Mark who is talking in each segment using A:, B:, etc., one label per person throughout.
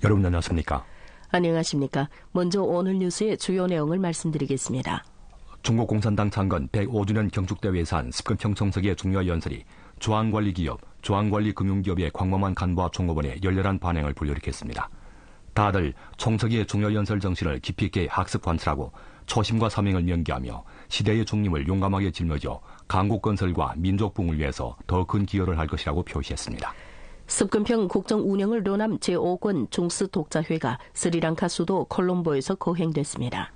A: 여러분 안녕하십니까?
B: 안녕하십니까? 먼저 오늘 뉴스의 주요 내용을 말씀드리겠습니다.
A: 중국 공산당 창건 105주년 경축대회에서 한 습근평 청석의 중요 연설이 중앙관리기업, 중앙관리금융기업의 광범한 간부와 종업원의 열렬한 반응을 불러일으켰습니다. 다들 청석의 중요 연설 정신을 깊이 있게 학습 관찰하고 초심과 사명을 명기하며 시대의 중림을 용감하게 짊어져 강국 건설과 민족 부흥을 위해서 더 큰 기여를 할 것이라고 표시했습니다.
B: 습근평 국정 운영을 논함 제5권 중스 독자회가 스리랑카 수도 콜롬보에서 거행됐습니다.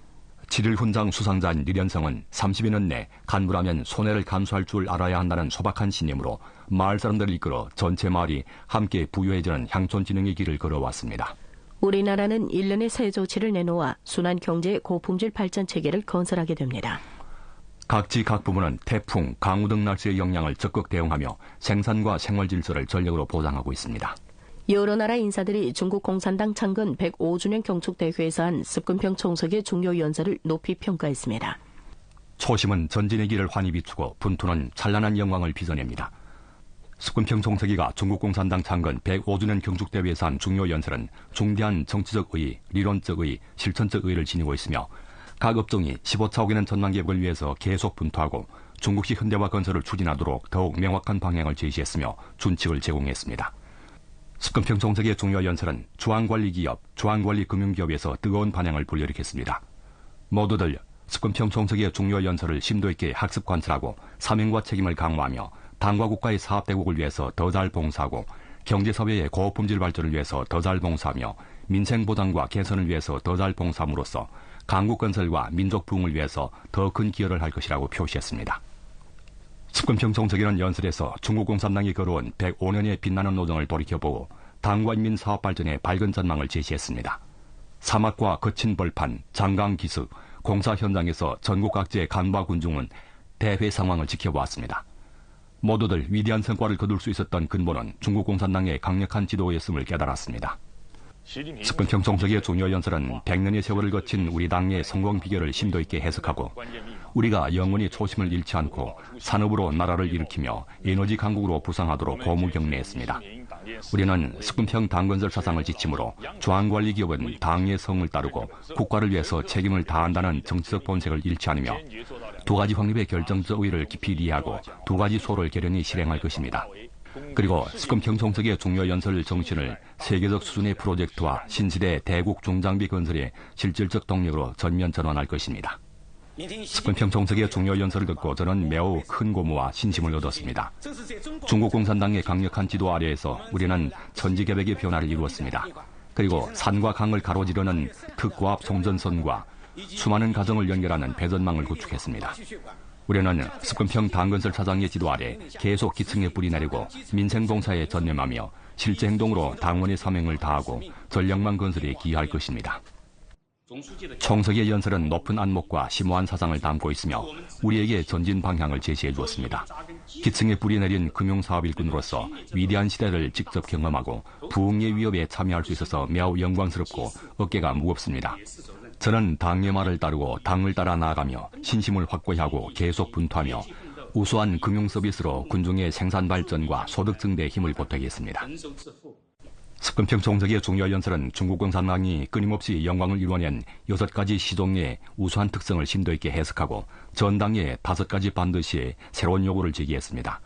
A: 7일 훈장 수상자인 류련성은 30여 년 내 간부라면 손해를 감수할 줄 알아야 한다는 소박한 신념으로 마을 사람들을 이끌어 전체 마을이 함께 부유해지는 향촌진흥의 길을 걸어왔습니다.
B: 우리나라는 1년에 새 조치를 내놓아 순환 경제의 고품질 발전 체계를 건설하게 됩니다.
A: 각지 각 부문은 태풍, 강우 등 날씨의 영향을 적극 대응하며 생산과 생활 질서를 전력으로 보장하고 있습니다.
B: 여러 나라 인사들이 중국 공산당 창건 105주년 경축대회에서 한 습근평 청석의 중요 연설을 높이 평가했습니다.
A: 초심은 전진의 길을 환히 비추고 분투는 찬란한 영광을 빚어냅니다. 습근평 청석이가 중국 공산당 창건 105주년 경축대회에서 한 중요 연설은 중대한 정치적 의의, 리론적 의의, 실천적 의의를 지니고 있으며 각 업종이 15차 오개는 전망 개혁을 위해서 계속 분투하고 중국식 현대화 건설을 추진하도록 더욱 명확한 방향을 제시했으며 준칙을 제공했습니다. 습근평 청석의 중요 연설은 중앙관리기업, 중앙관리금융기업에서 뜨거운 반향을 불러일으켰습니다. 모두들 습근평 청석의 중요 연설을 심도 있게 학습 관찰하고 사명과 책임을 강화하며 당과 국가의 사업대국을 위해서 더 잘 봉사하고 경제사회의 고품질 발전을 위해서 더 잘 봉사하며 민생보장과 개선을 위해서 더 잘 봉사함으로써 강국 건설과 민족 부흥을 위해서 더 큰 기여를 할 것이라고 표시했습니다. 습근평 청석이는 연설에서 중국 공산당이 걸어온 105년의 빛나는 노정을 돌이켜보고 당과 인민 사업 발전의 밝은 전망을 제시했습니다. 사막과 거친 벌판, 장강 기슭, 공사 현장에서 전국 각지의 간부와 군중은 대회 상황을 지켜보았습니다. 모두들 위대한 성과를 거둘 수 있었던 근본은 중국 공산당의 강력한 지도였음을 깨달았습니다. 습근평 청석의 중요 연설은 100년의 세월을 거친 우리 당의 성공 비결을 심도 있게 해석하고 우리가 영원히 초심을 잃지 않고 산업으로 나라를 일으키며 에너지 강국으로 부상하도록 고무경례했습니다. 우리는 습근평 당건설 사상을 지침으로 중앙관리기업은 당의 성을 따르고 국가를 위해서 책임을 다한다는 정치적 본색을 잃지 않으며 두 가지 확립의 결정적 의의를 깊이 이해하고 두 가지 소를 결연히 실행할 것입니다. 그리고 습근평 청석의 중요 연설 정신을 세계적 수준의 프로젝트와 신시대 대국 중장비 건설의 실질적 동력으로 전면 전환할 것입니다. 습근평 청석의 중요 연설을 듣고 저는 매우 큰 고무와 신심을 얻었습니다. 중국 공산당의 강력한 지도 아래에서 우리는 천지개벽의 변화를 이루었습니다. 그리고 산과 강을 가로지르는 특고압 송전선과 수많은 가정을 연결하는 배전망을 구축했습니다. 우리는 습근평 당건설 사장의 지도 아래 계속 기층에 뿌리 내리고 민생봉사에 전념하며 실제 행동으로 당원의 사명을 다하고 전력망 건설에 기여할 것입니다. 청석의 연설은 높은 안목과 심오한 사상을 담고 있으며 우리에게 전진 방향을 제시해 주었습니다. 기층에 뿌리 내린 금융사업 일꾼으로서 위대한 시대를 직접 경험하고 부흥의 위협에 참여할 수 있어서 매우 영광스럽고 어깨가 무겁습니다. 저는 당의 말을 따르고 당을 따라 나아가며 신심을 확고히 하고 계속 분투하며 우수한 금융 서비스로 군중의 생산 발전과 소득 증대에 힘을 보태겠습니다. 습근평 청석의 중요 연설은 중국 공산당이 끊임없이 영광을 이루어낸 6가지 시종의 우수한 특성을 심도 있게 해석하고 전당의 5가지 반드시의 새로운 요구를 제기했습니다.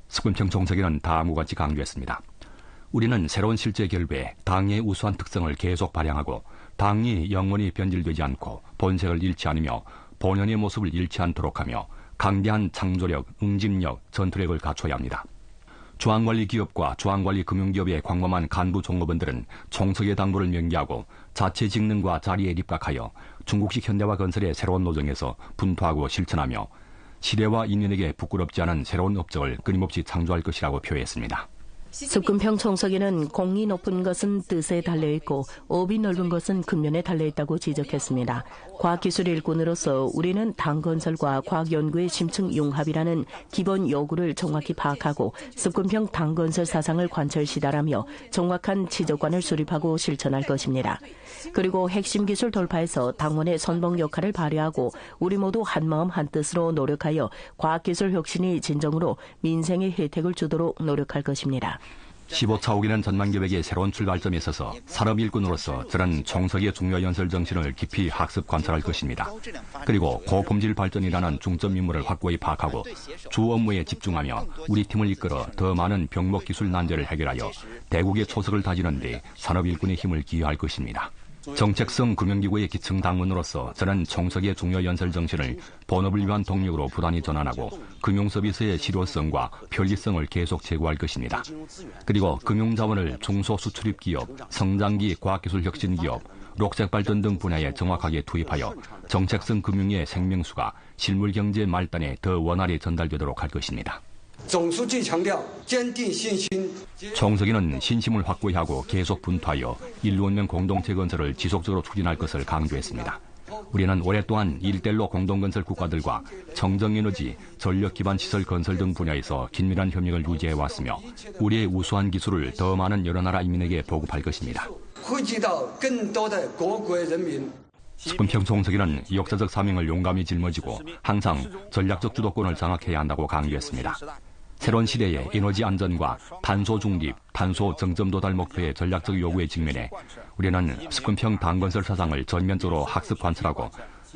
A: 습근평 청석에는 다음과 같이 강조했습니다. 우리는 새로운 실제 결부에 당의 우수한 특성을 계속 발扬하고 당이 영원히 변질되지 않고 본색을 잃지 않으며 본연의 모습을 잃지 않도록 하며 강대한 창조력, 응집력, 전투력을 갖춰야 합니다. 중앙관리기업과 중앙관리금융기업의 광범한 간부 종업원들은 청석의 당부를 명기하고 자체 직능과 자리에 입각하여 중국식 현대화 건설의 새로운 노정에서 분투하고 실천하며 시대와 인민에게 부끄럽지 않은 새로운 업적을 끊임없이 창조할 것이라고 표했습니다.
B: 습근평 청석에는 공이 높은 것은 뜻에 달려있고 업이 넓은 것은 근면에 달려있다고 지적했습니다. 과학기술 일꾼으로서 우리는 당건설과 과학연구의 심층 융합이라는 기본 요구를 정확히 파악하고 습근평 당건설 사상을 관철시달하며 정확한 지적관을 수립하고 실천할 것입니다. 그리고 핵심 기술 돌파에서 당원의 선봉 역할을 발휘하고 우리 모두 한마음 한뜻으로 노력하여 과학기술 혁신이 진정으로 민생의 혜택을 주도록 노력할 것입니다.
A: 15차 5기는 전망계획의 새로운 출발점에 있어서 산업 일꾼으로서 저는 총석의 중요연설 정신을 깊이 학습 관찰할 것입니다. 그리고 고품질 발전이라는 중점 임무를 확고히 파악하고 주 업무에 집중하며 우리 팀을 이끌어 더 많은 병목 기술 난제를 해결하여 대국의 초석을 다지는 데 산업 일꾼의 힘을 기여할 것입니다. 정책성 금융기구의 기층 당원으로서 저는 총석의 중요연설 정신을 본업을 위한 동력으로 부단히 전환하고 금융서비스의 실효성과 편리성을 계속 제고할 것입니다. 그리고 금융자원을 중소수출입기업, 성장기 과학기술혁신기업, 녹색발전 등 분야에 정확하게 투입하여 정책성 금융의 생명수가 실물경제 말단에 더 원활히 전달되도록 할 것입니다. 총석이는 신심을 확고히 하고 계속 분투하여 인류운명 공동체 건설을 지속적으로 추진할 것을 강조했습니다. 우리는 오랫동안 1대1로 공동건설 국가들과 청정에너지, 전력기반 시설 건설 등 분야에서 긴밀한 협력을 유지해왔으며 우리의 우수한 기술을 더 많은 여러 나라 인민에게 보급할 것입니다. 스푼평 총석이는 역사적 사명을 용감히 짊어지고 항상 전략적 주도권을 장악해야 한다고 강조했습니다. 새로운 시대의 에너지 안전과 탄소 중립, 탄소 정점 도달 목표의 전략적 요구에 직면해 우리는 스푼평 당건설 사상을 전면적으로 학습 관찰하고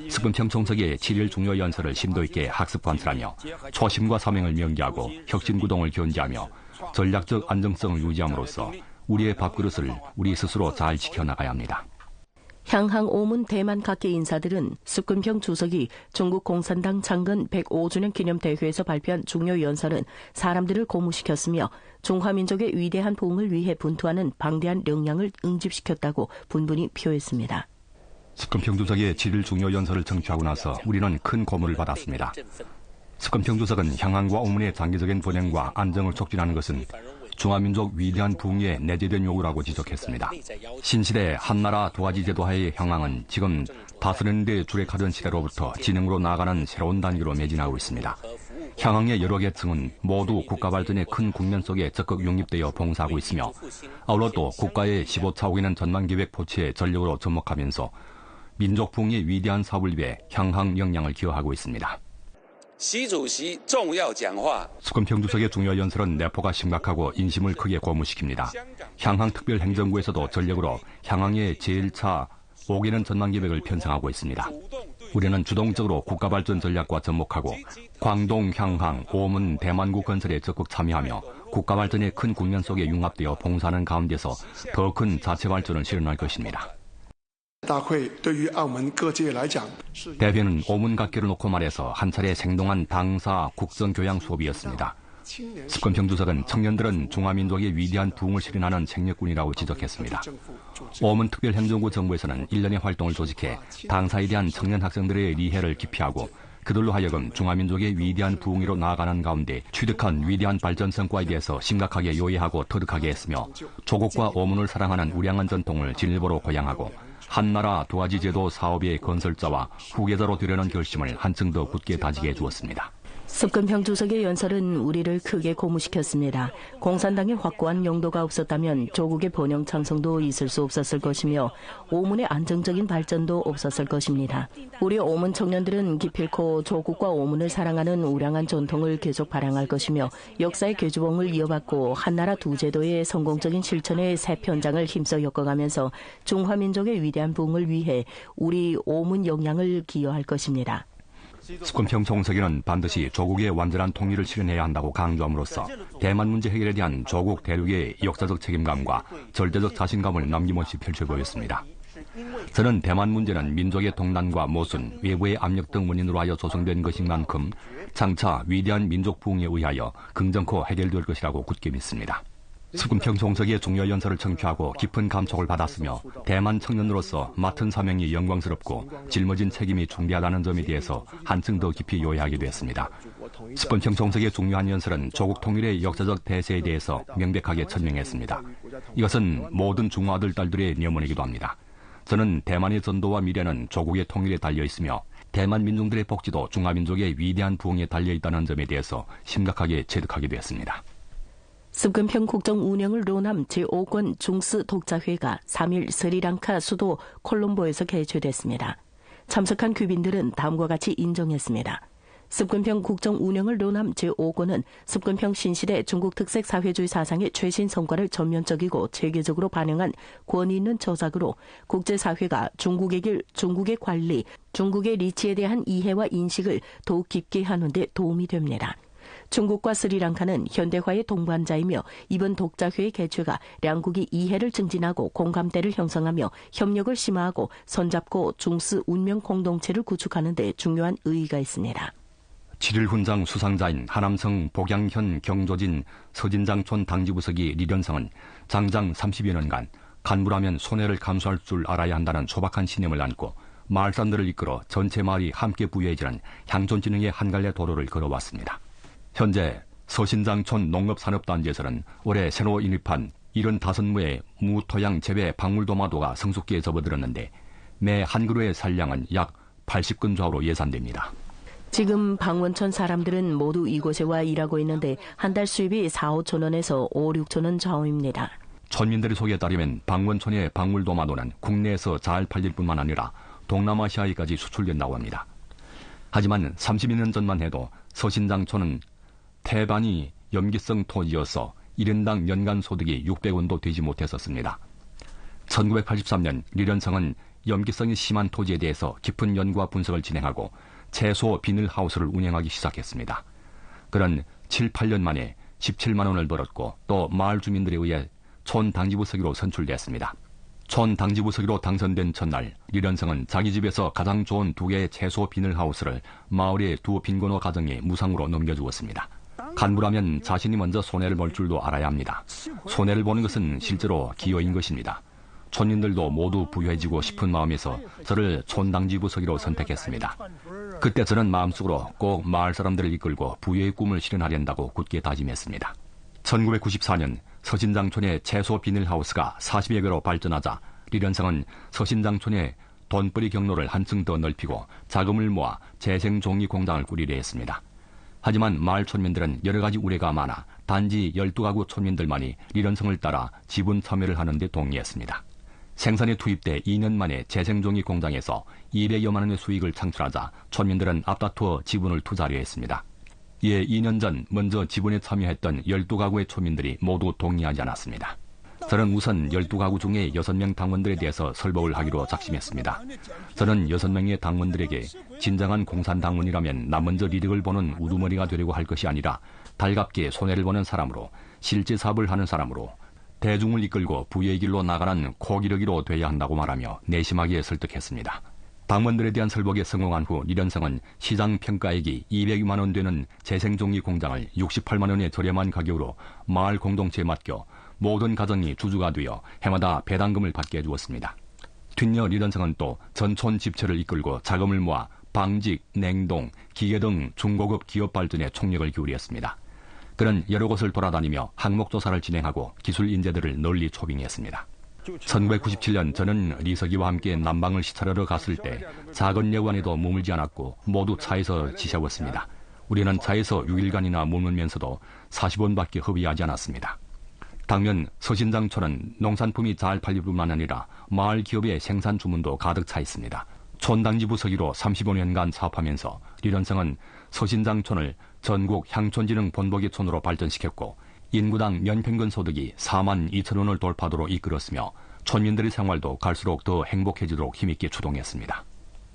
A: 스푼평 총석의 7일 중요 연설을 심도 있게 학습 관찰하며 초심과 사명을 명기하고 혁신 구동을 견지하며 전략적 안정성을 유지함으로써 우리의 밥그릇을 우리 스스로 잘 지켜나가야 합니다.
B: 향항 오문 대만 각계 인사들은 스푼평 주석이 중국 공산당 창건 105주년 기념대회에서 발표한 중요 연설은 사람들을 고무시켰으며 중화민족의 위대한 부흥을 위해 분투하는 방대한 역량을 응집시켰다고 분분히 표했습니다.
A: 스푼평 주석의 7일 중요 연설을 청취하고 나서 우리는 큰 고문을 받았습니다. 스푼평 주석은 향항과 오문의 장기적인 번영과 안정을 촉진하는 것은 중화민족 위대한 부흥의 내재된 요구라고 지적했습니다. 신시대 한나라 두 가지 제도하의 향항은 지금 다스리는 데 주력하던 시대로부터 진흥으로 나아가는 새로운 단계로 매진하고 있습니다. 향항의 여러 계층은 모두 국가 발전의 큰 국면 속에 적극 용입되어 봉사하고 있으며 아울러 또 국가의 15차 5기는 전망계획 포치에 전력으로 접목하면서 민족 부흥의 위대한 사업을 위해 향항 역량을 기여하고 있습니다. 스푼평 주석의 중요 연설은 내포가 심각하고 인심을 크게 고무시킵니다. 향항 특별행정구에서도 전력으로 향항의 제1차 5기는 전망계획을 편성하고 있습니다. 우리는 주동적으로 국가발전 전략과 접목하고 광동, 향항, 오문, 대만구 건설에 적극 참여하며 국가발전의 큰 국면 속에 융합되어 봉사하는 가운데서 더 큰 자체발전을 실현할 것입니다. 대회는 오문 각계를 놓고 말해서 한 차례 생동한 당사 국정교양 수업이었습니다. 스푼평 주석은 청년들은 중화민족의 위대한 부흥을 실현하는 생력군이라고 지적했습니다. 오문 특별행정구 정부에서는 1년의 활동을 조직해 당사에 대한 청년 학생들의 리해를 기피하고 그들로 하여금 중화민족의 위대한 부흥으로 나아가는 가운데 취득한 위대한 발전 성과에 대해서 심각하게 요해하고 터득하게 했으며 조국과 오문을 사랑하는 우량한 전통을 진일보로 고양하고 한나라 두 가지 제도 사업의 건설자와 후계자로 되려는 결심을 한층 더 굳게 다지게 해주었습니다.
B: 스푼평 주석의 연설은 우리를 크게 고무시켰습니다. 공산당의 확고한 용도가 없었다면 조국의 번영 창성도 있을 수 없었을 것이며 오문의 안정적인 발전도 없었을 것입니다. 우리 오문 청년들은 기필코 조국과 오문을 사랑하는 우량한 전통을 계속 발扬할 것이며 역사의 계주봉을 이어받고 한나라 두 제도의 성공적인 실천의 새 편장을 힘써 엮어가면서 중화민족의 위대한 부흥을 위해 우리 오문 역량을 기여할 것입니다.
A: 스푼평 총석이는 반드시 조국의 완전한 통일을 실현해야 한다고 강조함으로써 대만 문제 해결에 대한 조국 대륙의 역사적 책임감과 절대적 자신감을 남김없이 펼쳐 보였습니다. 저는 대만 문제는 민족의 동난과 모순, 외부의 압력 등 원인으로 하여 조성된 것인 만큼 장차 위대한 민족 부흥에 의하여 긍정코 해결될 것이라고 굳게 믿습니다. 스푼평 총석의 중요 연설을 청취하고 깊은 감촉을 받았으며 대만 청년으로서 맡은 사명이 영광스럽고 짊어진 책임이 중대하다는 점에 대해서 한층 더 깊이 요해하게 되었습니다. 스푼평 총석의 중요한 연설은 조국 통일의 역사적 대세에 대해서 명백하게 천명했습니다. 이것은 모든 중화아들 딸들의 염원이기도 합니다. 저는 대만의 전도와 미래는 조국의 통일에 달려 있으며 대만 민중들의 복지도 중화민족의 위대한 부흥에 달려 있다는 점에 대해서 심각하게 체득하게 되었습니다.
B: 스푼평 국정 운영을 논함 제5권 중스 독자회가 3일 스리랑카 수도 콜롬보에서 개최됐습니다. 참석한 귀빈들은 다음과 같이 인정했습니다. 습근평 국정 운영을 논함 제5권은 습근평 신시대 중국 특색 사회주의 사상의 최신 성과를 전면적이고 체계적으로 반영한 권위 있는 저작으로 국제사회가 중국의 길, 중국의 관리, 중국의 리치에 대한 이해와 인식을 더욱 깊게 하는 데 도움이 됩니다. 중국과 스리랑카는 현대화의 동반자이며 이번 독자회의 개최가 양국이 이해를 증진하고 공감대를 형성하며 협력을 심화하고 손잡고 중스 운명 공동체를 구축하는 데 중요한 의의가 있습니다.
A: 7일 훈장 수상자인 하남성 복양현 경조진 서진장촌 당지부서기 리련성은 장장 30여 년간 간부라면 손해를 감수할 줄 알아야 한다는 소박한 신념을 안고 마을 사람들을 이끌어 전체 마을이 함께 부유해지는 향촌진흥의 한 갈래 도로를 걸어왔습니다. 현재 서신장촌 농업산업단지에서는 올해 새로 인입한 75무의 무토양 재배 박물도마도가 성숙기에 접어들었는데 매 한 그루의 산량은 약 80근 좌우로 예산됩니다.
B: 지금 방원촌 사람들은 모두 이곳에 와 일하고 있는데 한 달 수입이 4-5천 원에서 5-6천 원 좌우입니다.
A: 村민들의 소개에 따르면 방원촌의 박물도마도는 국내에서 잘 팔릴 뿐만 아니라 동남아시아에까지 수출된다고 합니다. 하지만 32년 전만 해도 서신장촌은 태반이 염기성 토지여서 1인당 연간 소득이 600원도 되지 못했었습니다. 1983년 리련성은 염기성이 심한 토지에 대해서 깊은 연구와 분석을 진행하고 채소 비닐하우스를 운영하기 시작했습니다. 그런 7-8년 만에 17만 원을 벌었고 또 마을 주민들에 의해 촌당지부서기로 선출됐습니다. 촌당지부서기로 당선된 첫날 리련성은 자기 집에서 가장 좋은 2개의 채소 비닐하우스를 마을의 2 빈곤호 가정에 무상으로 넘겨주었습니다. 간부라면 자신이 먼저 손해를 볼 줄도 알아야 합니다. 손해를 보는 것은 실제로 기여인 것입니다. 촌민들도 모두 부유해지고 싶은 마음에서 저를 촌당지부서기로 선택했습니다. 그때 저는 마음속으로 꼭 마을 사람들을 이끌고 부유의 꿈을 실현하려고 굳게 다짐했습니다. 1994년 서신장촌의 채소 비닐하우스가 40여 개로 발전하자 리련성은 서신장촌의 돈벌이 경로를 한층 더 넓히고 자금을 모아 재생종이 공장을 꾸리려 했습니다. 하지만 마을 촌민들은 여러 가지 우려가 많아 단지 12가구 촌민들만이 리련성을 따라 지분 참여를 하는 데 동의했습니다. 생산에 투입돼 2년 만에 재생종이 공장에서 200여만 원의 수익을 창출하자 촌민들은 앞다투어 지분을 투자하려 했습니다. 이에 2년 전 먼저 지분에 참여했던 12가구의 촌민들이 모두 동의하지 않았습니다. 저는 우선 12가구 중에 6명 당원들에 대해서 설법을 하기로 작심했습니다. 저는 6명의 당원들에게 진정한 공산당원이라면 나 먼저 이득을 보는 우두머리가 되려고 할 것이 아니라 달갑게 손해를 보는 사람으로 실제 사업을 하는 사람으로 대중을 이끌고 부의 길로 나가는 코기러기로 돼야 한다고 말하며 내심하게 설득했습니다. 당원들에 대한 설법에 성공한 후 리련성은 시장 평가액이 200만 원 되는 재생종이 공장을 68만 원의 저렴한 가격으로 마을 공동체에 맡겨 모든 가정이 주주가 되어 해마다 배당금을 받게 해주었습니다. 뒤이어 리련성은 또 전촌 집체를 이끌고 자금을 모아 방직, 냉동, 기계 등 중고급 기업 발전에 총력을 기울였습니다. 그는 여러 곳을 돌아다니며 항목조사를 진행하고 기술 인재들을 널리 초빙했습니다. 1997년 저는 리석이와 함께 남방을 시찰하러 갔을 때 작은 여관에도 머물지 않았고 모두 차에서 지새웠습니다. 우리는 차에서 6일간이나 머물면서도 40원밖에 허비하지 않았습니다. 당면 서신장촌은 농산품이 잘 팔릴 뿐만 아니라 마을 기업의 생산 주문도 가득 차 있습니다. 촌당지부서기로 35년간 사업하면서 리련성은 서신장촌을 전국 향촌진흥 본보기촌으로 발전시켰고 인구당 연평균 소득이 4만 2천 원을 돌파도록 이끌었으며 촌민들의 생활도 갈수록 더 행복해지도록 힘있게 추동했습니다.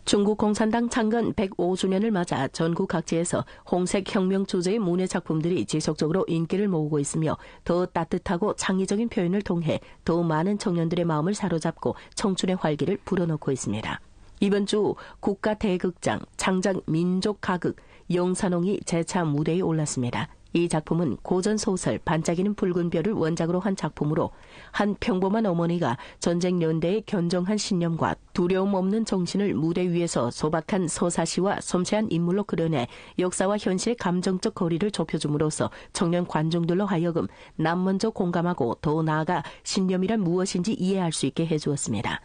B: 중국 공산당 창건 105주년을 맞아 전국 각지에서 홍색 혁명 주제의 문예 작품들이 지속적으로 인기를 모으고 있으며 더 따뜻하고 창의적인 표현을 통해 더 많은 청년들의 마음을 사로잡고 청춘의 활기를 불어넣고 있습니다. 이번 주 국가대극장 창작 민족가극 영산홍이 재차 무대에 올랐습니다. 이 작품은 고전 소설 반짝이는 붉은 별을 원작으로 한 작품으로 한 평범한 어머니가 전쟁 연대의 견정한 신념과 두려움 없는 정신을 무대 위에서 소박한 서사시와 섬세한 인물로 그려내 역사와 현실의 감정적 거리를 좁혀줌으로써 청년 관중들로 하여금 남 먼저 공감하고 더 나아가 신념이란 무엇인지 이해할 수 있게 해주었습니다.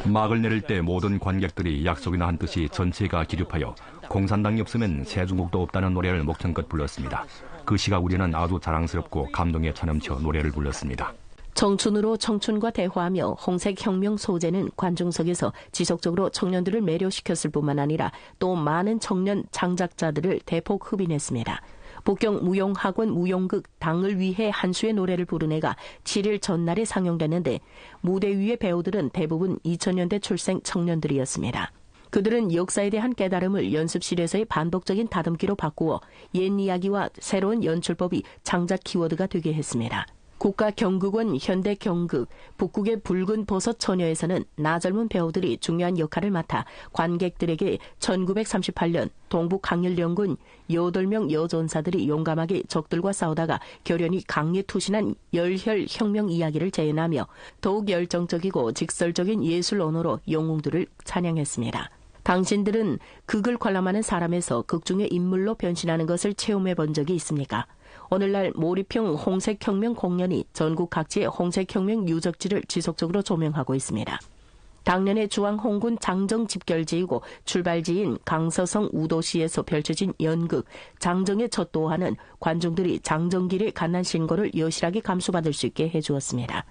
A: 막을 내릴 때 모든 관객들이 약속이나 한 듯이 전체가 기립하여 공산당이 없으면 새중국도 없다는 노래를 목청껏 불렀습니다. 그 시각 우리는 아주 자랑스럽고 감동에 차넘쳐 노래를 불렀습니다.
B: 청춘으로 청춘과 대화하며 홍색혁명 소재는 관중석에서 지속적으로 청년들을 매료시켰을 뿐만 아니라 또 많은 청년 창작자들을 대폭 흡인했습니다. 북경 무용학원 무용극 당을 위해 한수의 노래를 부른 애가 7일 전날에 상영됐는데 무대 위의 배우들은 대부분 2000년대 출생 청년들이었습니다. 그들은 역사에 대한 깨달음을 연습실에서의 반복적인 다듬기로 바꾸어 옛 이야기와 새로운 연출법이 창작 키워드가 되게 했습니다. 국가경극원 현대경극, 북극의 붉은 버섯 처녀에서는 나젊은 배우들이 중요한 역할을 맡아 관객들에게 1938년 동북항일연군 8명 여전사들이 용감하게 적들과 싸우다가 결연히 강에 투신한 열혈혁명 이야기를 재현하며 더욱 열정적이고 직설적인 예술 언어로 영웅들을 찬양했습니다. 당신들은 극을 관람하는 사람에서 극중의 인물로 변신하는 것을 체험해 본 적이 있습니까? 오늘날 몰입형 홍색혁명 공연이 전국 각지의 홍색혁명 유적지를 지속적으로 조명하고 있습니다. 당년의 주왕 홍군 장정 집결지이고 출발지인 강서성 우도시에서 펼쳐진 연극 장정의 첫 도화는 관중들이 장정길의 갓난 신고를 여실하게 감수받을 수 있게 해주었습니다.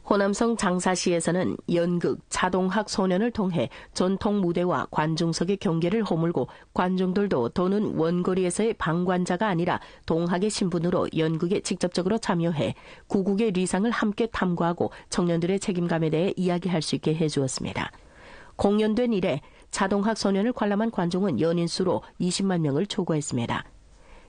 B: 호남성 장사시에서는 연극 차동학 소년을 통해 전통 무대와 관중석의 경계를 허물고 관중들도 더는 원거리에서의 방관자가 아니라 동학의 신분으로 연극에 직접적으로 참여해 구국의 리상을 함께 탐구하고 청년들의 책임감에 대해 이야기할 수 있게 해주었습니다. 공연된 이래 차동학 소년을 관람한 관중은 연인 수로 20만 명을 초과했습니다.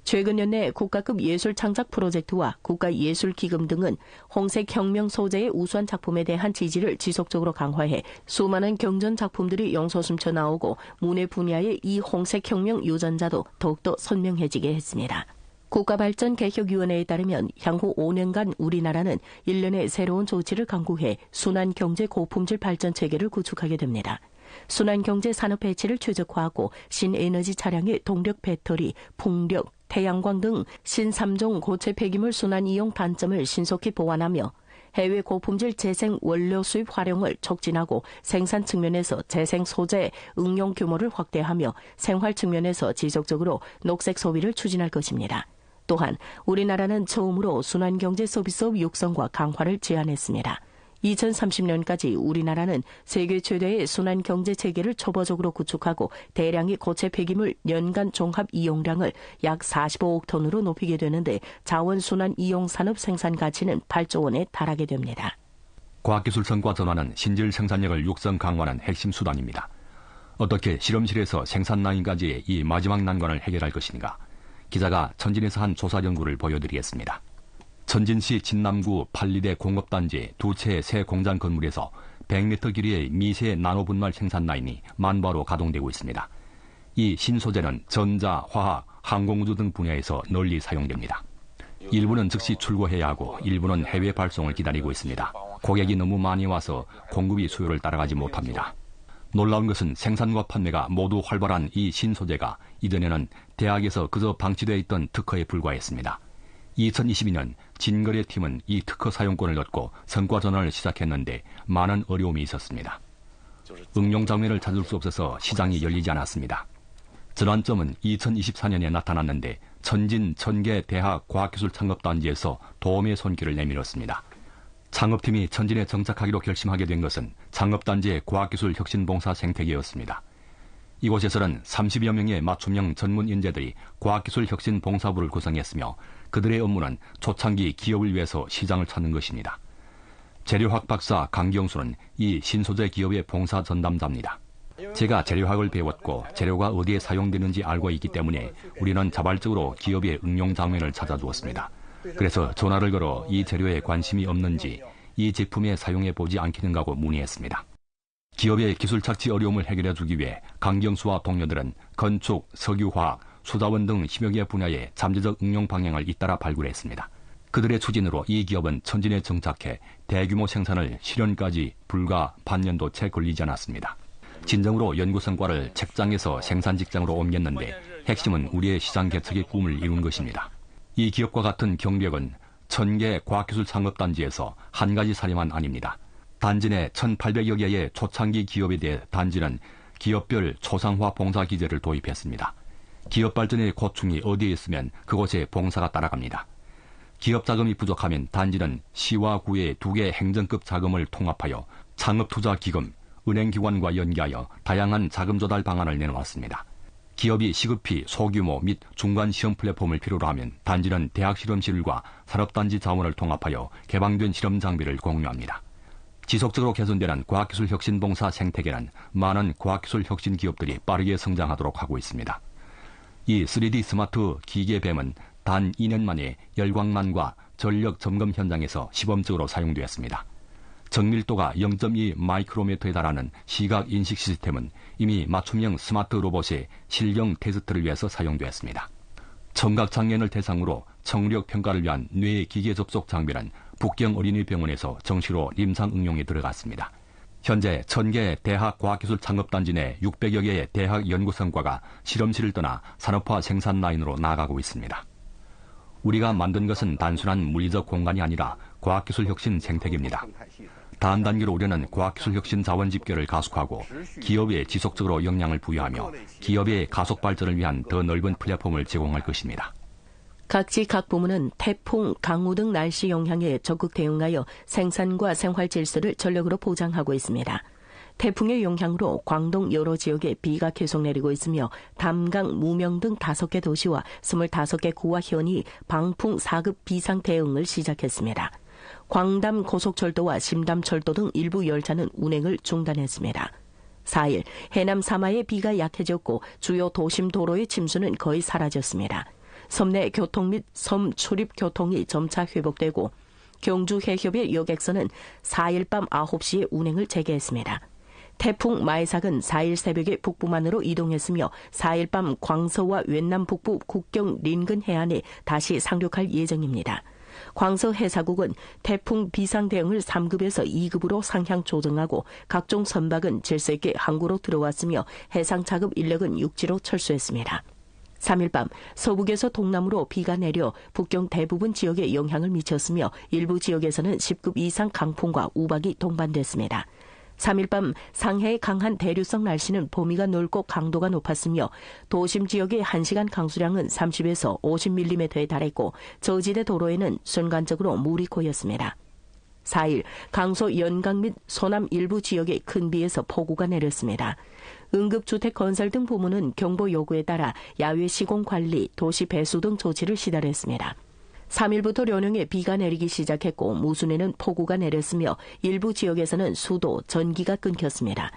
B: 최근 연내 국가급 예술 창작 프로젝트와 국가예술기금 등은 홍색혁명 소재의 우수한 작품에 대한 지지를 지속적으로 강화해 수많은 경전 작품들이 용솟음쳐 나오고 문예 분야의 이 홍색혁명 유전자도 더욱더 선명해지게 했습니다. 국가발전개혁위원회에 따르면 향후 5년간 우리나라는 1년의 새로운 조치를 강구해 순환경제 고품질 발전 체계를 구축하게 됩니다. 순환경제 산업 배치를 최적화하고 신에너지 차량의 동력 배터리, 풍력, 태양광 등 신삼종 고체 폐기물 순환 이용 단점을 신속히 보완하며 해외 고품질 재생 원료 수입 활용을 촉진하고 생산 측면에서 재생 소재 응용 규모를 확대하며 생활 측면에서 지속적으로 녹색 소비를 추진할 것입니다. 또한 우리나라는 처음으로 순환경제 서비스업 육성과 강화를 제안했습니다. 2030년까지 우리나라는 세계 최대의 순환경제 체계를 초보적으로 구축하고 대량의 고체 폐기물 연간 종합 이용량을 약 45억 톤으로 높이게 되는데 자원순환 이용 산업 생산 가치는 8조 원에 달하게 됩니다.
A: 과학기술 성과 전환은 신질 생산력을 육성 강화하는 핵심 수단입니다. 어떻게 실험실에서 생산 라인까지의 이 마지막 난관을 해결할 것인가? 기자가 천진에서 한 조사 연구를 보여드리겠습니다. 천진시 진남구 팔리대 공업단지 두 채의 새 공장 건물에서 100m 길이의 미세 나노분말 생산 라인이 만바로 가동되고 있습니다. 이 신소재는 전자, 화학, 항공우주 등 분야에서 널리 사용됩니다. 일부는 즉시 출고해야 하고 일부는 해외 발송을 기다리고 있습니다. 고객이 너무 많이 와서 공급이 수요를 따라가지 못합니다. 놀라운 것은 생산과 판매가 모두 활발한 이 신소재가 이전에는 대학에서 그저 방치되어 있던 특허에 불과했습니다. 2022년 진거래팀은 이 특허 사용권을 얻고 성과 전환을 시작했는데 많은 어려움이 있었습니다. 응용 장면을 찾을 수 없어서 시장이 열리지 않았습니다. 전환점은 2024년에 나타났는데 천진 천계 대학 과학기술창업단지에서 도움의 손길을 내밀었습니다. 창업팀이 천진에 정착하기로 결심하게 된 것은 창업단지의 과학기술혁신봉사 생태계였습니다. 이곳에서는 30여 명의 맞춤형 전문 인재들이 과학기술혁신봉사부를 구성했으며 그들의 업무는 초창기 기업을 위해서 시장을 찾는 것입니다. 재료학 박사 강경수는 이 신소재 기업의 봉사 전담자입니다. 제가 재료학을 배웠고 재료가 어디에 사용되는지 알고 있기 때문에 우리는 자발적으로 기업의 응용 장면을 찾아주었습니다. 그래서 전화를 걸어 이 재료에 관심이 없는지 이 제품에 사용해보지 않겠는가고 문의했습니다. 기업의 기술 착취 어려움을 해결해주기 위해 강경수와 동료들은 건축, 석유화학, 수자원 등 10여 개 분야의 잠재적 응용 방향을 잇따라 발굴했습니다. 그들의 추진으로 이 기업은 천진에 정착해 대규모 생산을 실현까지 불과 반년도 채 걸리지 않았습니다. 진정으로 연구 성과를 책장에서 생산 직장으로 옮겼는데 핵심은 우리의 시장 개척의 꿈을 이룬 것입니다. 이 기업과 같은 경력은 천개 과학기술 창업단지에서 한 가지 사례만 아닙니다. 단지 내 1,800여 개의 초창기 기업에 대해 단지는 기업별 초상화 봉사 기제를 도입했습니다. 기업 발전의 고충이 어디에 있으면 그곳에 봉사가 따라갑니다. 기업 자금이 부족하면 단지는 시와 구의 2개 행정급 자금을 통합하여 창업투자기금, 은행기관과 연계하여 다양한 자금 조달 방안을 내놓았습니다. 기업이 시급히 소규모 및 중간 시험 플랫폼을 필요로 하면 단지는 대학 실험실과 산업단지 자원을 통합하여 개방된 실험 장비를 공유합니다. 지속적으로 개선되는 과학기술 혁신 봉사 생태계는 많은 과학기술 혁신 기업들이 빠르게 성장하도록 하고 있습니다. 이 3D 스마트 기계뱀은 단 2년 만에 열광만과 전력 점검 현장에서 시범적으로 사용되었습니다. 정밀도가 0.2 마이크로미터에 달하는 시각 인식 시스템은 이미 맞춤형 스마트 로봇의 실용 테스트를 위해서 사용되었습니다. 청각장애인을 대상으로 청력 평가를 위한 뇌 기계 접속 장비는 북경 어린이병원에서 정시로 임상 응용에 들어갔습니다. 현재 1000개 대학 과학기술 창업단지 내 600여 개의 대학 연구성과가 실험실을 떠나 산업화 생산 라인으로 나아가고 있습니다. 우리가 만든 것은 단순한 물리적 공간이 아니라 과학기술 혁신 생태계입니다. 다음 단계로 우리는 과학기술 혁신 자원 집결을 가속하고 기업에 지속적으로 영향을 부여하며 기업의 가속 발전을 위한 더 넓은 플랫폼을 제공할 것입니다.
B: 각지 각 부문은 태풍, 강우 등 날씨 영향에 적극 대응하여 생산과 생활 질서를 전력으로 보장하고 있습니다. 태풍의 영향으로 광동 여러 지역에 비가 계속 내리고 있으며 담강, 무명 등 5개 도시와 25개 구와 현이 방풍 4급 비상 대응을 시작했습니다. 광담 고속철도와 심담철도 등 일부 열차는 운행을 중단했습니다. 4일 해남 사마에 비가 약해졌고 주요 도심 도로의 침수는 거의 사라졌습니다. 섬 내 교통 및 섬 출입 교통이 점차 회복되고 경주 해협의 여객선은 4일 밤 9시에 운행을 재개했습니다. 태풍 마이삭은 4일 새벽에 북부만으로 이동했으며 4일 밤 광서와 웬남 북부 국경 린근 해안에 다시 상륙할 예정입니다. 광서 해사국은 태풍 비상 대응을 3급에서 2급으로 상향 조정하고 각종 선박은 질서 있게 항구로 들어왔으며 해상 작업 인력은 육지로 철수했습니다. 3일 밤 서북에서 동남으로 비가 내려 북경 대부분 지역에 영향을 미쳤으며 일부 지역에서는 10급 이상 강풍과 우박이 동반됐습니다. 3일 밤 상해의 강한 대류성 날씨는 범위가 넓고 강도가 높았으며 도심 지역의 1시간 강수량은 30에서 50mm에 달했고 저지대 도로에는 순간적으로 물이 고였습니다. 4일 강서 연강 및 소남 일부 지역에 큰 비에서 폭우가 내렸습니다. 응급주택 건설 등 부문은 경보 요구에 따라 야외 시공 관리, 도시 배수 등 조치를 시달했습니다. 3일부터 련영에 비가 내리기 시작했고 무순에는 폭우가 내렸으며 일부 지역에서는 수도, 전기가 끊겼습니다.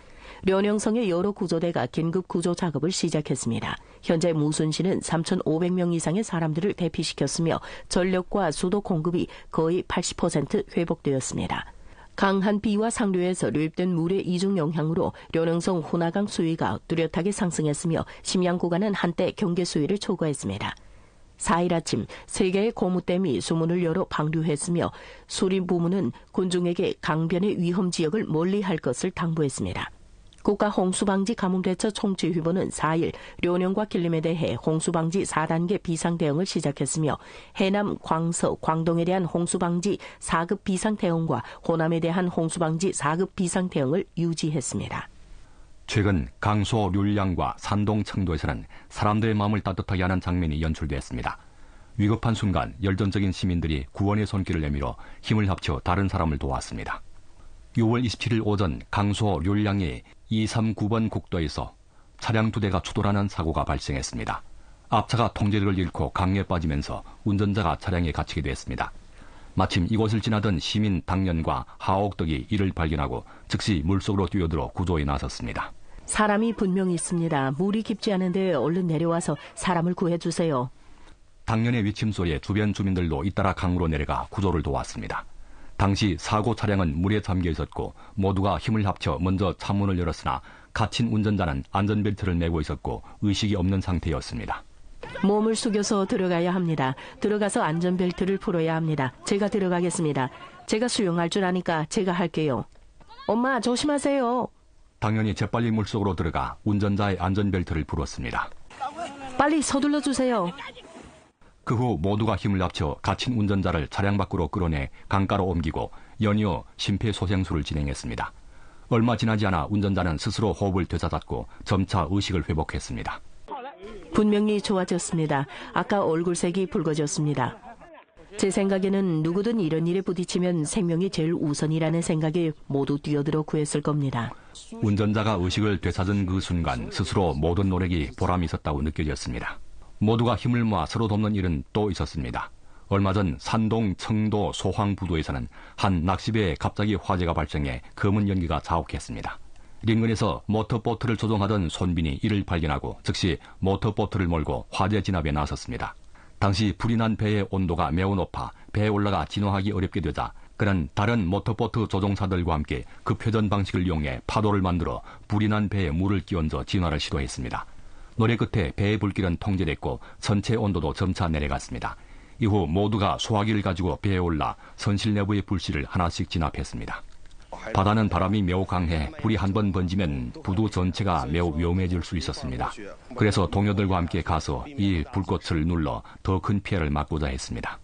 B: 련영성의 여러 구조대가 긴급 구조 작업을 시작했습니다. 현재 무순시는 3,500명 이상의 사람들을 대피시켰으며 전력과 수도 공급이 거의 80% 회복되었습니다. 강한 비와 상류에서 유입된 물의 이중 영향으로 련영성 hun하강 수위가 뚜렷하게 상승했으며 심양 구간은 한때 경계 수위를 초과했습니다. 4일 아침 3개의 고무댐이 수문을 열어 방류했으며 수림 부문은 군중에게 강변의 위험 지역을 멀리할 것을 당부했습니다. 국가홍수방지 가뭄대처 총지휘부는 4일 련영과 길림에 대해 홍수방지 4단계 비상대응을 시작했으며 해남, 광서, 광동에 대한 홍수방지 4급 비상대응과 호남에 대한 홍수방지 4급 비상대응을 유지했습니다.
A: 최근 강서 뮬량과 산동 청도에서는 사람들의 마음을 따뜻하게 하는 장면이 연출됐습니다. 위급한 순간 열정적인 시민들이 구원의 손길을 내밀어 힘을 합쳐 다른 사람을 도왔습니다. 6월 27일 오전 강서 뮬량의 239번 국도에서 차량 2대가 추돌하는 사고가 발생했습니다. 앞차가 통제력을 잃고 강에 빠지면서 운전자가 차량에 갇히게 됐습니다. 마침 이곳을 지나던 시민 당년과 하옥덕이 이를 발견하고 즉시 물속으로 뛰어들어 구조에 나섰습니다.
B: 사람이 분명히 있습니다. 물이 깊지 않은데 얼른 내려와서 사람을 구해주세요.
A: 당년의 위침소에 주변 주민들도 잇따라 강으로 내려가 구조를 도왔습니다. 당시 사고 차량은 물에 잠겨 있었고 모두가 힘을 합쳐 먼저 차문을 열었으나 갇힌 운전자는 안전벨트를 매고 있었고 의식이 없는 상태였습니다.
B: 몸을 숙여서 들어가야 합니다. 들어가서 안전벨트를 풀어야 합니다. 제가 들어가겠습니다. 제가 수영할 줄 아니까 제가 할게요. 엄마 조심하세요.
A: 당연히 재빨리 물속으로 들어가 운전자의 안전벨트를 풀었습니다.
B: 빨리 서둘러 주세요.
A: 그 후 모두가 힘을 합쳐 갇힌 운전자를 차량 밖으로 끌어내 강가로 옮기고 연이어 심폐소생술을 진행했습니다. 얼마 지나지 않아 운전자는 스스로 호흡을 되찾았고 점차 의식을 회복했습니다.
B: 분명히 좋아졌습니다. 아까 얼굴색이 붉어졌습니다. 제 생각에는 누구든 이런 일에 부딪히면 생명이 제일 우선이라는 생각에 모두 뛰어들어 구했을 겁니다.
A: 운전자가 의식을 되찾은 그 순간 스스로 모든 노력이 보람이 있었다고 느껴졌습니다. 모두가 힘을 모아 서로 돕는 일은 또 있었습니다. 얼마 전 산동 청도 소황부두에서는 한 낚시배에 갑자기 화재가 발생해 검은 연기가 자욱했습니다. 인근에서 모터보트를 조종하던 손빈이 이를 발견하고 즉시 모터보트를 몰고 화재 진압에 나섰습니다. 당시 불이 난 배의 온도가 매우 높아 배에 올라가 진화하기 어렵게 되자 그는 다른 모터보트 조종사들과 함께 급회전 방식을 이용해 파도를 만들어 불이 난 배에 물을 끼얹어 진화를 시도했습니다. 노래 끝에 배의 불길은 통제됐고 전체 온도도 점차 내려갔습니다. 이후 모두가 소화기를 가지고 배에 올라 선실 내부의 불씨를 하나씩 진압했습니다. 바다는 바람이 매우 강해 불이 한 번 번지면 부두 전체가 매우 위험해질 수 있었습니다. 그래서 동료들과 함께 가서 이 불꽃을 눌러 더 큰 피해를 막고자 했습니다.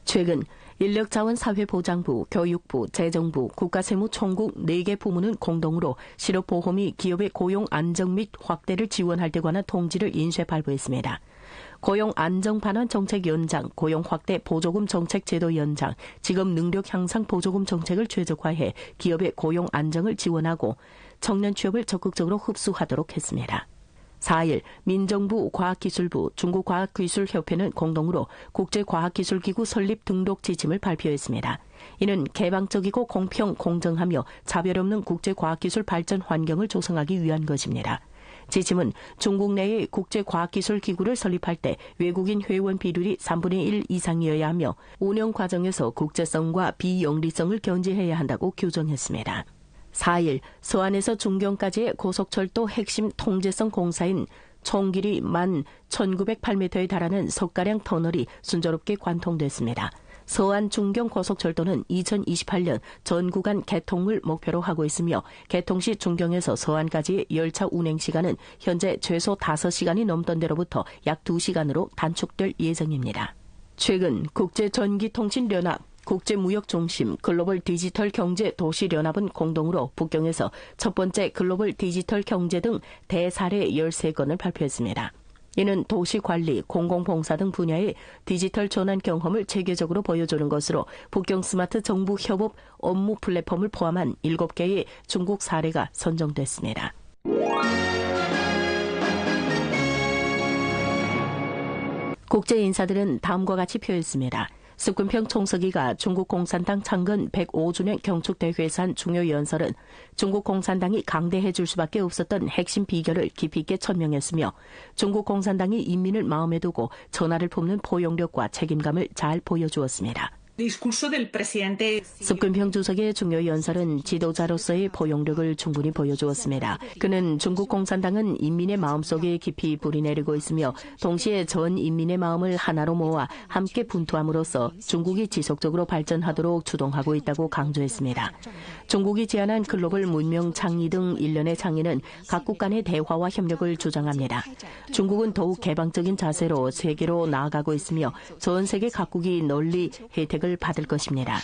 B: 최근 인력자원사회보장부, 교육부, 재정부, 국가세무총국 4개 부문은 공동으로 실업보험이 기업의 고용 안정 및 확대를 지원할 때 관한 통지를 인쇄 발부했습니다. 고용 안정 반환 정책 연장, 고용 확대 보조금 정책 제도 연장, 직업 능력 향상 보조금 정책을 최적화해 기업의 고용 안정을 지원하고 청년 취업을 적극적으로 흡수하도록 했습니다. 4일 민정부 과학기술부, 중국과학기술협회는 공동으로 국제과학기술기구 설립 등록 지침을 발표했습니다. 이는 개방적이고 공평, 공정하며 차별 없는 국제과학기술 발전 환경을 조성하기 위한 것입니다. 지침은 중국 내의 국제과학기술기구를 설립할 때 외국인 회원 비율이 3분의 1 이상이어야 하며 운영 과정에서 국제성과 비영리성을 견지해야 한다고 규정했습니다. 4일 서안에서 중경까지의 고속철도 핵심 통제성 공사인 총 길이 11,908m에 달하는 석가량 터널이 순조롭게 관통됐습니다. 서안 중경 고속철도는 2028년 전 구간 개통을 목표로 하고 있으며 개통 시 중경에서 서안까지의 열차 운행 시간은 현재 최소 5시간이 넘던 데로부터 약 2시간으로 단축될 예정입니다. 최근 국제전기통신연합, 국제무역중심, 글로벌 디지털 경제 도시연합은 공동으로 북경에서 첫 번째 글로벌 디지털 경제 등 대사례 13건을 발표했습니다. 이는 도시관리, 공공봉사 등 분야의 디지털 전환 경험을 체계적으로 보여주는 것으로 북경 스마트 정부 협업 업무 플랫폼을 포함한 7개의 중국 사례가 선정됐습니다. 국제 인사들은 다음과 같이 표했습니다. 습근평 총서기가 중국 공산당 창건 105주년 경축대회에서 한 중요 연설은 중국 공산당이 강대해 줄 수밖에 없었던 핵심 비결을 깊이 있게 천명했으며 중국 공산당이 인민을 마음에 두고 전화를 품는 포용력과 책임감을 잘 보여주었습니다. 습근평 주석의 중요 연설은 지도자로서의 포용력을 충분히 보여주었습니다. 그는 중국 공산당은 인민의 마음속에 깊이 뿌리 내리고 있으며 동시에 전 인민의 마음을 하나로 모아 함께 분투함으로써 중국이 지속적으로 발전하도록 주동하고 있다고 강조했습니다. 중국이 제안한 글로벌 문명 창의 등 일련의 창의는 각국 간의 대화와 협력을 주장합니다. 중국은 더욱 개방적인 자세로 세계로 나아가고 있으며 전 세계 각국이 널리 혜택을 받을 것입니다.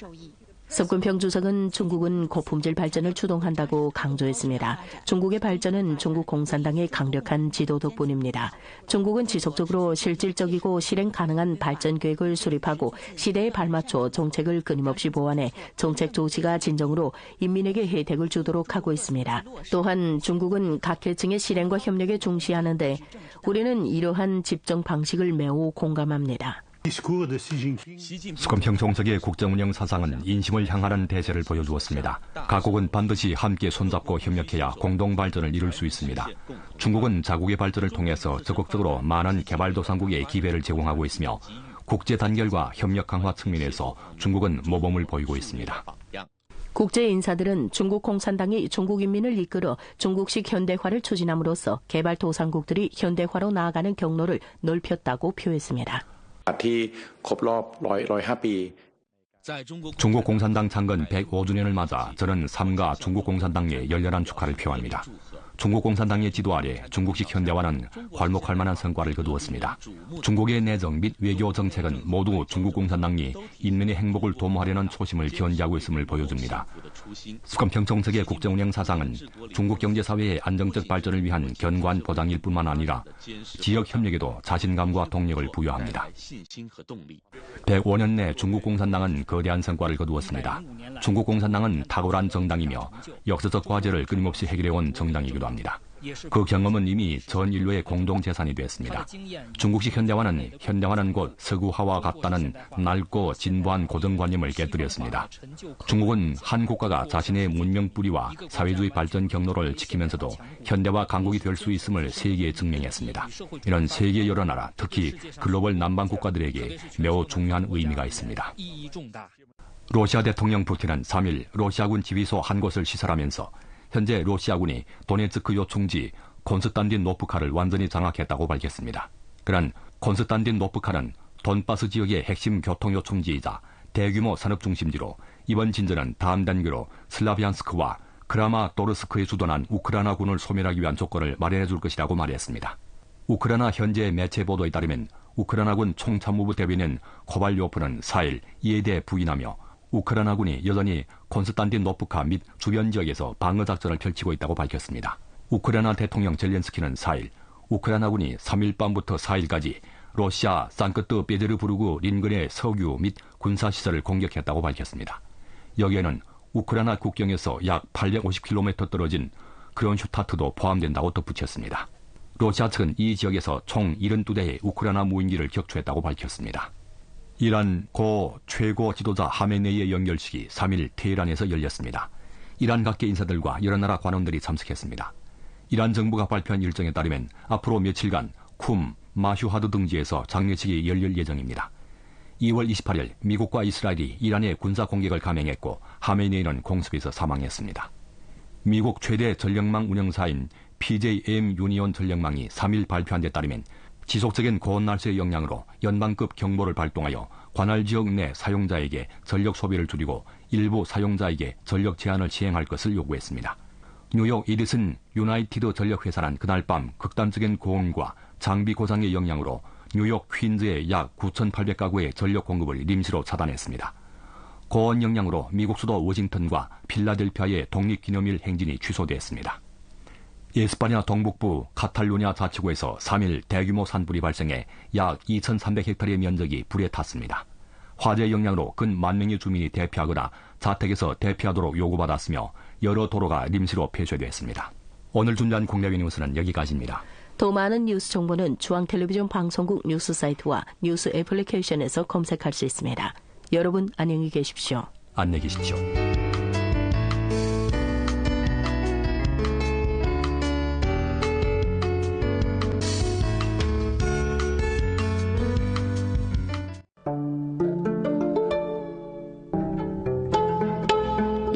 B: 습근평 주석은 중국은 고품질 발전을 주동한다고 강조했습니다. 중국의 발전은 중국 공산당의 강력한 지도 덕분입니다. 중국은 지속적으로 실질적이고 실행 가능한 발전 계획을 수립하고 시대에 발맞춰 정책을 끊임없이 보완해 정책 조치가 진정으로 인민에게 혜택을 주도록 하고 있습니다. 또한 중국은 각 계층의 실행과 협력에 중시하는데 우리는 이러한 집정 방식을 매우 공감합니다.
A: 습근평 총석의 국정운영 사상은 인심을 향하는 대세를 보여주었습니다. 각국은 반드시 함께 손잡고 협력해야 공동 발전을 이룰 수 있습니다. 중국은 자국의 발전을 통해서 적극적으로 많은 개발도상국에 기회를 제공하고 있으며 국제 단결과 협력 강화 측면에서 중국은 모범을 보이고 있습니다.
B: 국제 인사들은 중국 공산당이 중국 인민을 이끌어 중국식 현대화를 추진함으로써 개발도상국들이 현대화로 나아가는 경로를 넓혔다고 표했습니다.
A: 중국 공산당 창건 105주년을 맞아 저는 삼가 중국 공산당의 열렬한 축하를 표합니다. 중국 공산당의 지도 아래 중국식 현대화는 괄목할 만한 성과를 거두었습니다. 중국의 내정 및 외교 정책은 모두 중국 공산당이 인민의 행복을 도모하려는 초심을 견지하고 있음을 보여줍니다. 스권평 총석의 국정운영 사상은 중국 경제사회의 안정적 발전을 위한 견고한 보장일 뿐만 아니라 지역 협력에도 자신감과 동력을 부여합니다. 105년 내 중국 공산당은 거대한 성과를 거두었습니다. 중국 공산당은 탁월한 정당이며 역사적 과제를 끊임없이 해결해온 정당이기도 합니다. 그 경험은 이미 전 인류의 공동재산이 됐습니다. 중국식 현대화는 곧 서구화와 같다는 낡고 진보한 고정관념을 깨뜨렸습니다. 중국은 한 국가가 자신의 문명 뿌리와 사회주의 발전 경로를 지키면서도 현대화 강국이 될 수 있음을 세계에 증명했습니다. 이런 세계 여러 나라, 특히 글로벌 남방 국가들에게 매우 중요한 의미가 있습니다. 러시아 대통령 푸틴은 3일 러시아군 지휘소 한 곳을 시설하면서 현재 러시아군이 도네츠크 요충지 콘스탄틴노프칼을 완전히 장악했다고 밝혔습니다. 그런 콘스탄틴노프칼은 돈바스 지역의 핵심 교통요충지이자 대규모 산업중심지로 이번 진전은 다음 단계로 슬라비안스크와 크라마토르스크에 주둔한 우크라이나군을 소멸하기 위한 조건을 마련해 줄 것이라고 말했습니다. 우크라이나 현재 매체 보도에 따르면 우크라이나군 총참모부 대변인 코발요프는 4일 이에 대해 부인하며 우크라이나군이 여전히 콘스탄틴노프카 및 주변 지역에서 방어작전을 펼치고 있다고 밝혔습니다. 우크라이나 대통령 젤렌스키는 4일 우크라이나군이 3일 밤부터 4일까지 러시아 산크트페테르부르크 인근의 석유 및 군사시설을 공격했다고 밝혔습니다. 여기에는 우크라이나 국경에서 약 850km 떨어진 크론슈타트도 포함된다고 덧붙였습니다. 러시아 측은 이 지역에서 총 72대의 우크라이나 무인기를 격추했다고 밝혔습니다. 이란 고 최고 지도자 하메네이의 연결식이 3일 테헤란에서 열렸습니다. 이란 각계 인사들과 여러 나라 관원들이 참석했습니다. 이란 정부가 발표한 일정에 따르면 앞으로 며칠간 쿰, 마슈하드 등지에서 장례식이 열릴 예정입니다. 2월 28일 미국과 이스라엘이 이란의 군사 공격을 감행했고 하메네이는 공습에서 사망했습니다. 미국 최대 전력망 운영사인 PJM 유니온 전력망이 3일 발표한 데 따르면 지속적인 고온 날씨의 영향으로 연방급 경보를 발동하여 관할 지역 내 사용자에게 전력 소비를 줄이고 일부 사용자에게 전력 제한을 시행할 것을 요구했습니다. 뉴욕 에디슨 유나이티드 전력회사는 그날 밤 극단적인 고온과 장비 고장의 영향으로 뉴욕 퀸즈의 약 9,800가구의 전력 공급을臨時로 차단했습니다. 고온 영향으로 미국 수도 워싱턴과 필라델피아의 독립기념일 행진이 취소됐습니다. 에스파냐 동북부 카탈루냐 자치구에서 3일 대규모 산불이 발생해 약 2,300헥타르의 면적이 불에 탔습니다. 화재 영향으로 근 10,000명의 주민이 대피하거나 자택에서 대피하도록 요구받았으며 여러 도로가臨時로 폐쇄됐습니다. 오늘 준비한 국내외 뉴스는 여기까지입니다.
B: 더 많은 뉴스 정보는 중앙텔레비전 방송국 뉴스 사이트와 뉴스 애플리케이션에서 검색할 수 있습니다. 여러분 안녕히 계십시오.
A: 안녕히 계십시오.
C: “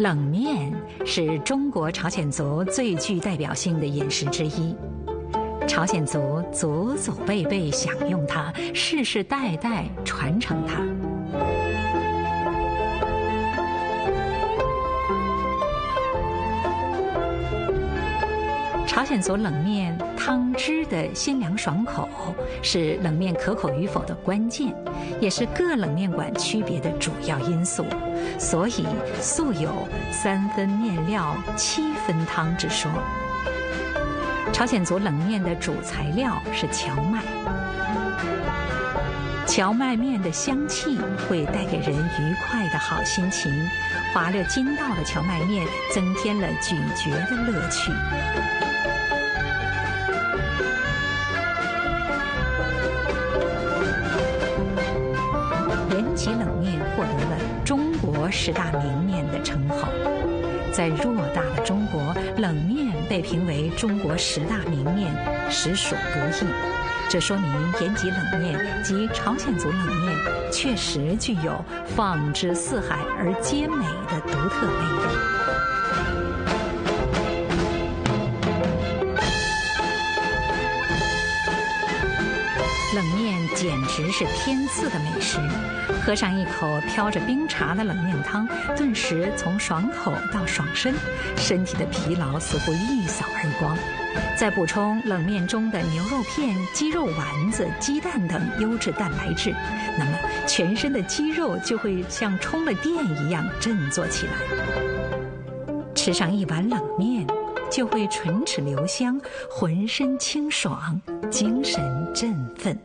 C: 冷面”是中国朝鲜族最具代表性的饮食之一，朝鲜族祖祖辈辈享用它，世世代代传承它。朝鲜族冷面汤汁的鲜凉爽口是冷面可口与否的关键，也是各冷面馆区别的主要因素，所以素有3分面料7分汤之说。朝鲜族冷面的主材料是荞麦，荞麦面的香气会带给人愉快的好心情，滑溜筋道的荞麦面增添了咀嚼的乐趣。延吉冷面获得了中国10大名面的称号。在偌大的中国，冷面被评为中国10大名面，实属不易。这说明延吉冷面及朝鲜族冷面确实具有放之四海而皆美的独特魅力。冷面简直是天赐的美食。喝上一口飘着冰茶的冷面汤，顿时从爽口到爽身，身体的疲劳似乎一扫而光。再补充冷面中的牛肉片、鸡肉丸子、鸡蛋等优质蛋白质，那么全身的肌肉就会像充了电一样振作起来。吃上一碗冷面，就会唇齿留香，浑身清爽，精神振奋。